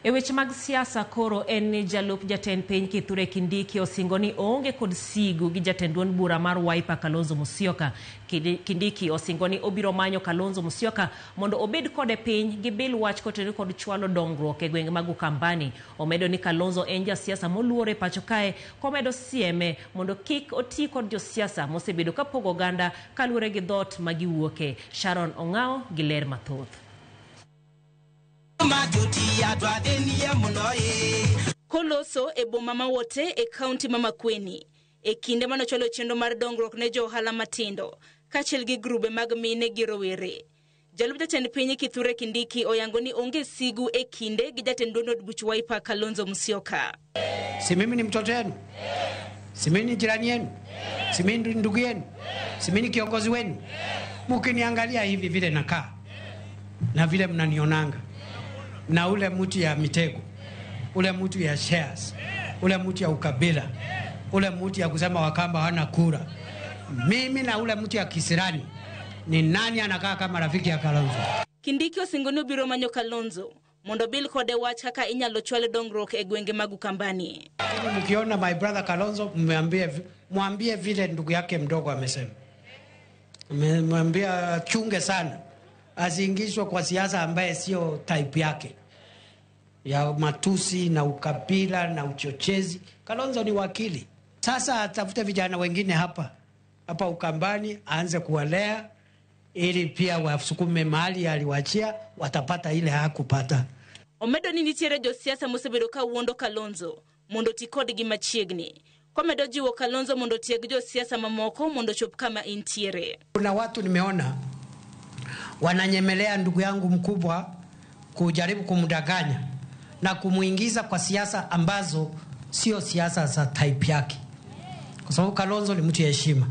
E weche mag siasa koro en ni jalup jatend piny Kithure Kindiki osingo ni onge kod sigu gi jatend duond bura mar Wiper Kalonzo Musyoka. Kindiki osingo ni obiro manyo Kalonzo Musyoka mondo obed kode piny gi bil wach kotenore kod chwalo dongruok e gwenge mag Ukambani. Omedo ni Kalonzo en jasiasa moluore pacho kae, komedo sieme mondo kik oti kod josiasa mosebedo kapogo oganda kaluwore gi dhot magiwuoke. Sharon Ongao gi ler mathoth. Koloso e boma mawote e kaunti Mamakweni e kinde manocholo chenro mar dongruok ne jo ohala matindo kaachiel gi grube mag mine gi rowere. Jalup jatend piny Kithure Kindiki oyango ni onge sigu e kinde gi jatend duond od buch Wiper Kalonzo Musyoka. Si mimi ni mtoto wenu, si mimi ni jirani yenu, si mimi ni ndugu yenu, si mimi ni kiongozi wenu. Mkiniangalia hivi vile nakaa na vile mnanionanga, na ule mtu ya mitego, ule mtu ya shares, ule mtu ya ukabila, ule mtu ya kusema Wakamba hana kura, mimi na ule mtu ya kisirani, ni nani anakaa kama rafiki ya Kalonzo? Kindiki osingoni obiro manyo Kalonzo mondo bil kode wach kaka inyalo chwale dongruok e gwenge mag Ukambani. Mkiona my brother Kalonzo, mwambie vile ndugu yake mdogo amesema. Mwambie chunge sana asiingishwe kwa siasa ambaye sio type yake, ya matusi na ukabila na uchochezi. Kalonzo ni wakili. Sasa atafute vijana wengine hapa Ukambani, aanze kuwalea ili pia wasukume mahali aliwachia, watapata ile hakupata. Omedo ni nitiere josiasa mosebedo ka wuondo Kalonzo mondo tikod gi machiegni. Komedo jiwo Kalonzo mondo tieg josiasa mamoko mondo chop kama intiere. Kuna watu nimeona wananyemelea ndugu yangu mkubwa kujaribu kumdanganya na kumuingiza kwa siasa ambazo sio siasa za type yake. Kwa sababu Kalonzo ni mtu ya heshima,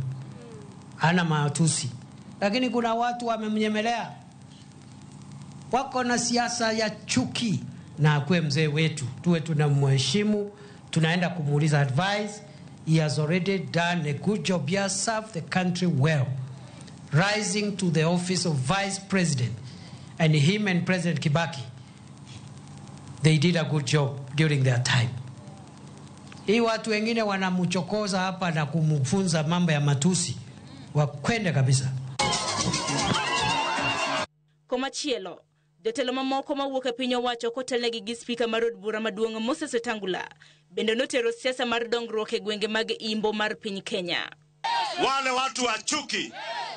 hana matusi. Lakini kuna watu wamemnyemelea, wako na siasa ya chuki, na akue mzee wetu, tuwe tunamheshimu, tunaenda kumuuliza advice. He has already done a good job. He has served the country well, rising to the office of vice president, and him and President Kibaki, they did a good job during their time. Hii watu wengine wanamchokoza hapa na kumfunza mambo ya matusi, wakwende kabisa. Komachielo, jotelo mamoko mawuok e piny owacho kotelnegi gi spika mar od bura maduong' Moses Wetangula bende notero siasa mar dongruok e gwenge mag Imbo mar piny Kenya. Wale watu wa chuki,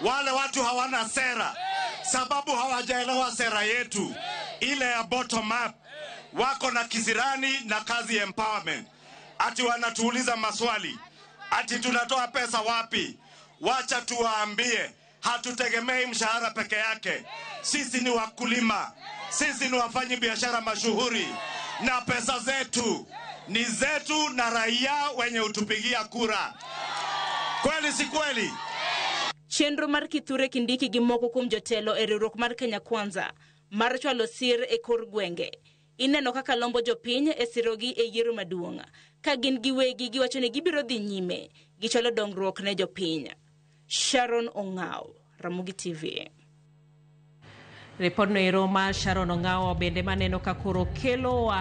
wale watu hawana sera, sababu hawajaelewa sera yetu ile ya bottom up, wako na kisirani na kazi empowerment. Ati wanatuuliza maswali, ati tunatoa pesa wapi? Wacha tuwaambie, hatutegemei mshahara peke yake. Sisi ni wakulima, sisi ni wafanyi biashara mashuhuri, na pesa zetu ni zetu na raia wenye utupigia kura. Kweli si kweli? Chenro mar Kithure Kindiki gi moko kuom jotelo e riwruok mar Kenya Kwanza mar chwalo sir e kor gwenge ineno kaka lombo jopiny e sirogi e yiero maduong', ka gin giwegi giwacho ni gibiro dhi nyime gi chwalo dongruok ne jopiny. Sharon Ongao, Ramogi TV. Report no ero mar Sharon Ongao bende maneno ka koro kelo